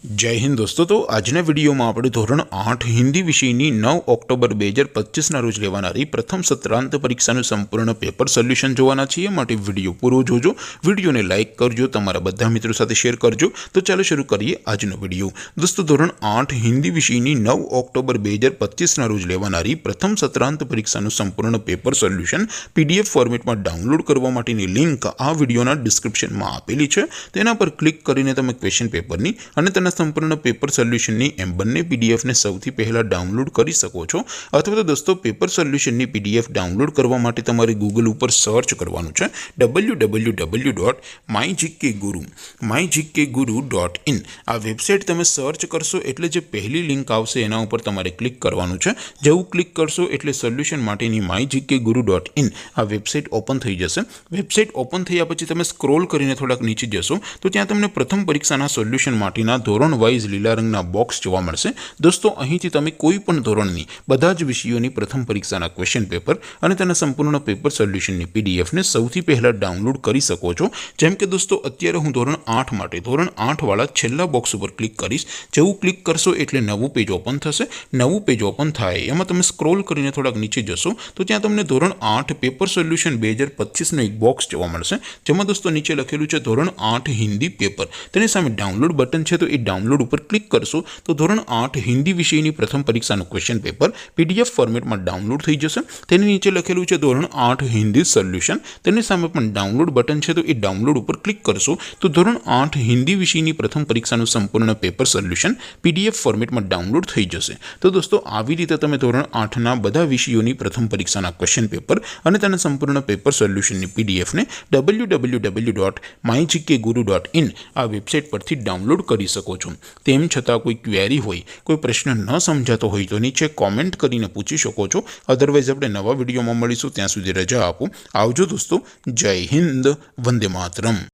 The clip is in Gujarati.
जय हिंद दोस्तों। तो आजना विडियो में આપણે ધોરણ 8 હિન્દી વિષયની 9 ઓક્ટોબર 2025 ના રોજ લેવાનારી પ્રથમ સત્રાંત પરીક્ષાનું સંપૂર્ણ પેપર સોલ્યુશન જોવાના છીએ। માટે વિડિયો પૂરો જોજો, વિડિયોને લાઈક કરજો, તમારા બધા મિત્રો સાથે શેર કરજો। તો ચાલો શરૂ કરીએ આજનો વિડિયો। દોસ્તો ધોરણ 8 હિન્દી વિષયની 9 ઓક્ટોબર 2025 ના રોજ લેવાનારી પ્રથમ સત્રાંત પરીક્ષાનું સંપૂર્ણ પેપર સોલ્યુશન પીડીએફ ફોર્મેટમાં ડાઉનલોડ કરવા માટેની લિંક આ વિડિયોના ડિસ્ક્રિપ્શનમાં આપેલી છે। તેના પર ક્લિક કરીને તમે ક્વેશ્ચન પેપરની અને તેના संपूर्ण पेपर सोल्यूशन एम बने पीडीएफ ने सौथी पहला डाउनलॉड कर सको छो। अथवा तो दोस्तों पेपर सोल्यूशन पीडीएफ डाउनलॉड करवा माटे तमारे गूगल पर सर्च करवानुं छे www.mygkguru.in। आ वेबसाइट तमे सर्च करशो एटले जे पहली लिंक आवशे एना उपर तमारे क्लिक करवानुं छे। जेवुं क्लिक करशो एटले सोल्यूशन माटेनी mygkguru.in आ वेबसाइट ओपन थई जशे। वेबसाइट ओपन थया पछी तमे स्क्रॉल करीने थोड़ाक नीचे जशो तो त्यां तमने प्रथम परीक्षाना सोल्यूशन माटेना धोरण वाइज लीला रंगना बॉक्स जोवा मळशे। दोस्तों અહીંથી તમે કોઈ પણ ધોરણની બધા જ વિષયોની પ્રથમ પરીક્ષાના ક્વેશ્ચન પેપર અને તેના સંપૂર્ણ પેપર સોલ્યુશનની પીડીએફ ને સૌથી પહેલા ડાઉનલોડ કરી શકો છો। જેમ કે દોસ્તો અત્યારે હું ધોરણ 8 માટે ધોરણ 8 વાળા છેલ્લા બોક્સ ઉપર ક્લિક કરીશ। જેવું ક્લિક કરશો એટલે નવું પેજ ઓપન થશે। નવું પેજ ઓપન થાય એમાં તમે સ્ક્રોલ કરીને થોડાક નીચે જશો તો ત્યાં તમને ધોરણ 8 પેપર સોલ્યુશન 2025 નો એક બોક્સ જોવા મળશે। જેમાં દોસ્તો નીચે લખેલું છે ધોરણ 8 હિન્દી પેપર। તેની સામે ડાઉનલોડ બટન છે તો એ डाउनलॉड पर क्लिक करशो तो धोरण 8 हिंदी विषय प्रथम परीक्षा क्वेश्चन पेपर पीडीएफ फॉर्मेट में डाउनलॉड थी जशे। तेनी नीचे लखेलू है धोरण 8 हिंदी सोल्यूशन। तेनी सामे पण डाउनलॉड बटन है तो ये डाउनलॉड पर क्लिक करशो तो धोरण 8 हिंदी विषय प्रथम परीक्षा संपूर्ण पेपर सोल्यूशन पीडीएफ फॉर्मेट में डाउनलॉड थी जशे। तो दोस्तों આવી રીતે તમે ધોરણ 8 ના બધા વિષયોની પ્રથમ પરીક્ષાના ક્વેશ્ચન પેપર અને તેના સંપૂર્ણ પેપર સોલ્યુશનની પીડીએફ ને www.mygkguru.in આ વેબસાઇટ પરથી ડાઉનલોડ કરી શકો છો। તેમ છતાં કોઈ ક્વેરી હોય, કોઈ પ્રશ્ન ન સમજાતો હોય તો નીચે કોમેન્ટ કરીને પૂછી શકો છો। અધરવાઇઝ આપણે નવા વિડીયોમાં મળીશું, ત્યાં સુધી રજા આપો। આવજો દોસ્તો। જય હિન્દ, વંદે માતરમ।